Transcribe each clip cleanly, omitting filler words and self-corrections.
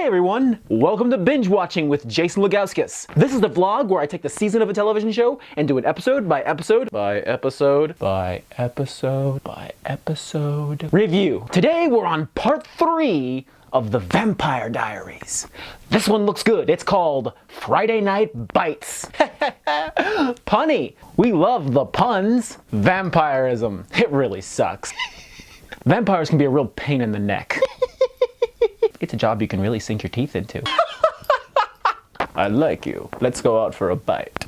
Hey everyone! Welcome to Binge Watching with Jason Lugauskas. This is the vlog where I take the season of a television show and do an episode by episode review. Today we're on part 3 of the Vampire Diaries. This one looks good. It's called Friday Night Bites. Punny. We love the puns. Vampirism. It really sucks. Vampires can be a real pain in the neck. It's a job you can really sink your teeth into. I like you. Let's go out for a bite.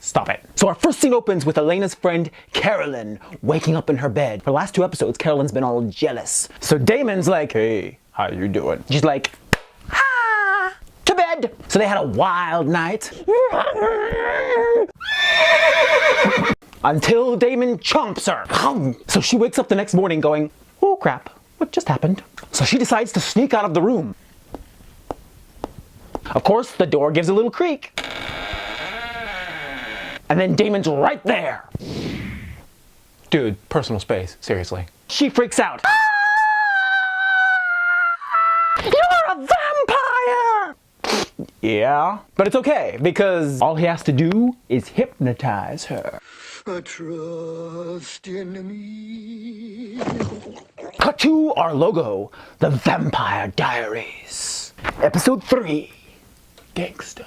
Stop it. So our first scene opens with Elena's friend Carolyn waking up in her bed. For the last 2 episodes, Carolyn's been all jealous. So Damon's like, hey, how you doing? She's like, to bed. So they had a wild night. Until Damon chomps her. So she wakes up the next morning going, oh crap. What just happened? So she decides to sneak out of the room. Of course, the door gives a little creak. And then Damon's right there. Dude, personal space, seriously. She freaks out. You're a vampire! Yeah, but it's okay, because all he has to do is hypnotize her. Trust in me. Cut to our logo, the Vampire Diaries. Episode 3, Gangster.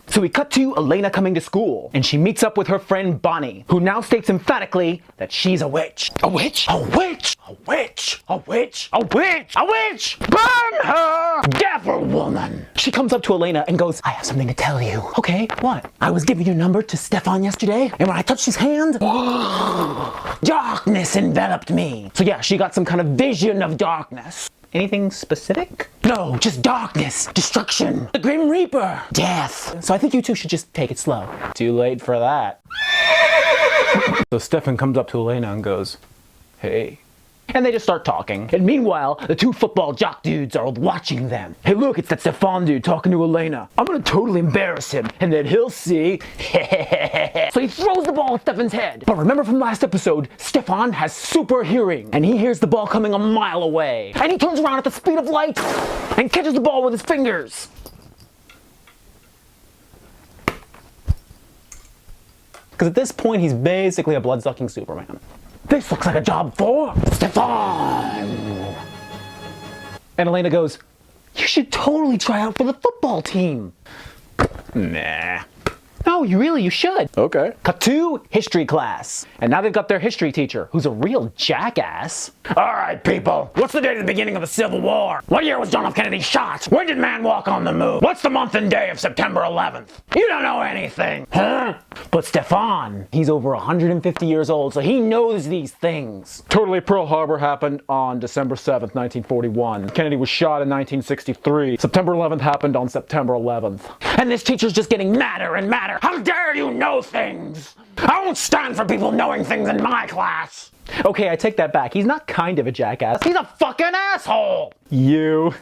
So we cut to Elena coming to school, and she meets up with her friend Bonnie, who now states emphatically that she's a witch. A witch? A witch! A witch! A witch! A witch! A witch! Burn her! Devil woman! She comes up to Elena and goes, I have something to tell you. Okay, what? I was giving your number to Stefan yesterday, and when I touched his hand, darkness enveloped me. So yeah, she got some kind of vision of darkness. Anything specific? No, just darkness, destruction, the Grim Reaper, death. So I think you two should just take it slow. Too late for that. So Stefan comes up to Elena and goes, hey. And they just start talking. And meanwhile, the 2 football jock dudes are watching them. Hey look, it's that Stefan dude talking to Elena. I'm gonna totally embarrass him, and then he'll see. So he throws the ball at Stefan's head. But remember from last episode, Stefan has super hearing, and he hears the ball coming a mile away. And he turns around at the speed of light and catches the ball with his fingers. Because at this point, he's basically a blood-sucking Superman. This looks like a job for Stefan! And Elena goes, you should totally try out for the football team. Nah. No, you should. Okay. Cut to history class. And now they've got their history teacher, who's a real jackass. All right, people. What's the date of the beginning of the Civil War? What year was John F. Kennedy shot? When did man walk on the moon? What's the month and day of September 11th? You don't know anything. Huh? But Stefan, he's over 150 years old, so he knows these things. Totally Pearl Harbor happened on December 7th, 1941. Kennedy was shot in 1963. September 11th happened on September 11th. And this teacher's just getting madder and madder. How dare you know things? I won't stand for people knowing things in my class. Okay, I take that back. He's not kind of a jackass. He's a fucking asshole. You.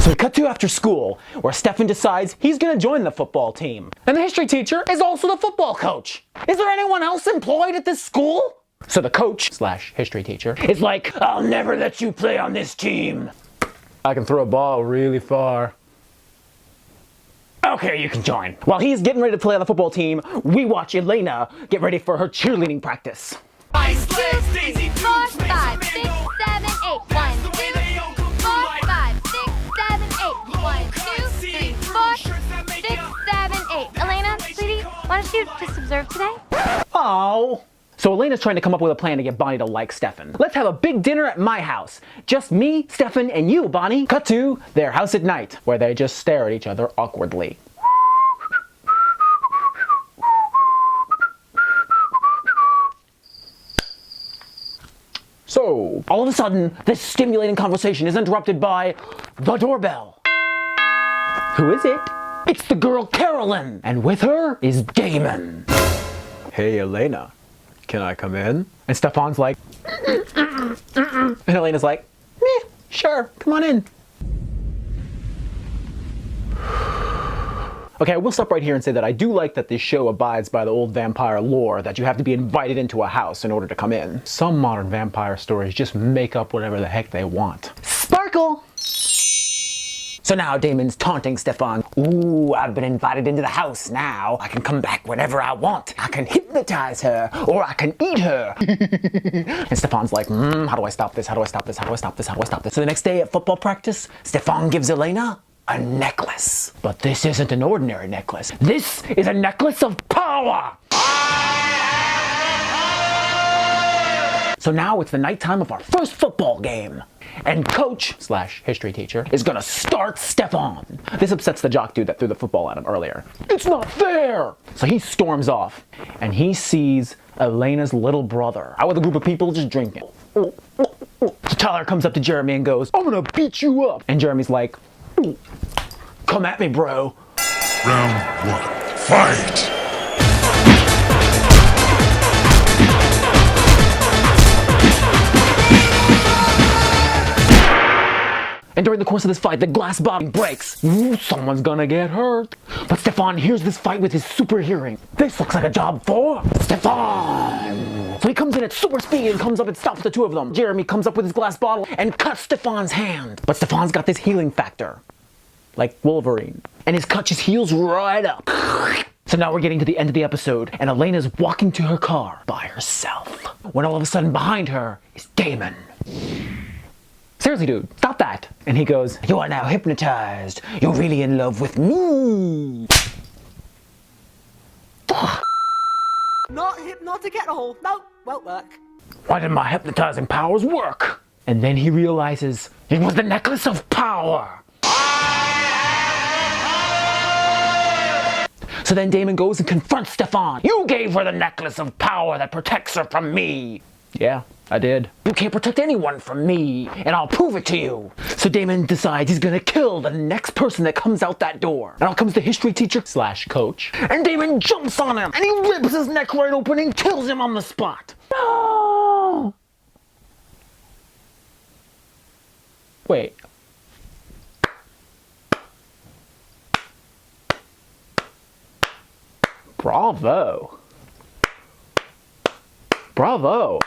So we cut to after school, where Stefan decides he's gonna join the football team. And the history teacher is also the football coach. Is there anyone else employed at this school? So the coach / history teacher is like, I'll never let you play on this team. I can throw a ball really far. Okay, you can join. While he's getting ready to play on the football team, we watch Elena get ready for her cheerleading practice. 1, 2, 3, 4, 5, 6, 7, 8. 1, 2, 4, 5, 6, 7, 8. 1, 2, 3, 4, 6, 7, 8. Elena, sweetie, why don't you just observe today? Oh. So Elena's trying to come up with a plan to get Bonnie to like Stefan. Let's have a big dinner at my house. Just me, Stefan, and you, Bonnie. Cut to their house at night, where they just stare at each other awkwardly. So, all of a sudden, this stimulating conversation is interrupted by the doorbell. Who is it? It's the girl Carolyn, and with her is Damon. Hey, Elena. Can I come in? And Stefan's like, and Elena's like, sure, come on in. Okay, I will stop right here and say that I do like that this show abides by the old vampire lore that you have to be invited into a house in order to come in. Some modern vampire stories just make up whatever the heck they want. sparkle. So now Damon's taunting Stefan. Ooh, I've been invited into the house now. I can come back whenever I want. I can hypnotize her, or I can eat her. And Stefan's like, how do I stop this? How do I stop this? How do I stop this? How do I stop this? So the next day at football practice, Stefan gives Elena a necklace. But this isn't an ordinary necklace. This is a necklace of power. So now it's the nighttime of our first football game. And coach/history teacher is gonna start Stefan. This upsets the jock dude that threw the football at him earlier. It's not fair! So he storms off and he sees Elena's little brother out with a group of people just drinking. So Tyler comes up to Jeremy and goes, I'm gonna beat you up. And Jeremy's like, come at me, bro. Round 1, fight! And during the course of this fight, the glass bottle breaks. Ooh, someone's gonna get hurt. But Stefan hears this fight with his super hearing. This looks like a job for Stefan. So he comes in at super speed and comes up and stops the two of them. Jeremy comes up with his glass bottle and cuts Stefan's hand. But Stefan's got this healing factor, like Wolverine. And his cut just heals right up. So now we're getting to the end of the episode, and Elena's walking to her car by herself. When all of a sudden behind her is Damon. Seriously, dude, stop that. And he goes, you are now hypnotized. You're really in love with me. Not hypnotic at all. No, won't work. Why did my hypnotizing powers work? And then he realizes it was the necklace of power. So then Damon goes and confronts Stefan. You gave her the necklace of power that protects her from me. Yeah, I did. You can't protect anyone from me, and I'll prove it to you. So Damon decides he's gonna kill the next person that comes out that door. And out comes the history teacher/coach. And Damon jumps on him, and he rips his neck right open and kills him on the spot. No! Wait. Bravo. Bravo.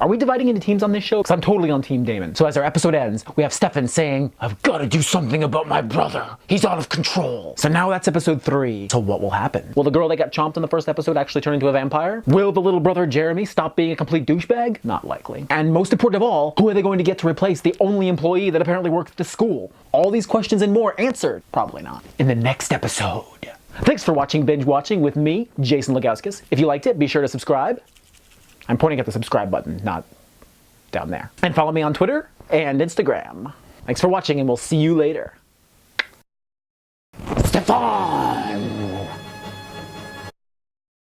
Are we dividing into teams on this show? Because I'm totally on Team Damon. So as our episode ends, we have Stefan saying, I've got to do something about my brother. He's out of control. So now that's episode 3. So what will happen? Will the girl that got chomped in the first episode actually turn into a vampire? Will the little brother Jeremy stop being a complete douchebag? Not likely. And most important of all, who are they going to get to replace the only employee that apparently works at the school? All these questions and more answered. Probably not. In the next episode. Thanks for watching Binge Watching with me, Jason Lugauskas. If you liked it, be sure to subscribe. I'm pointing at the subscribe button, not down there. And follow me on Twitter and Instagram. Thanks for watching, and we'll see you later. Stefan!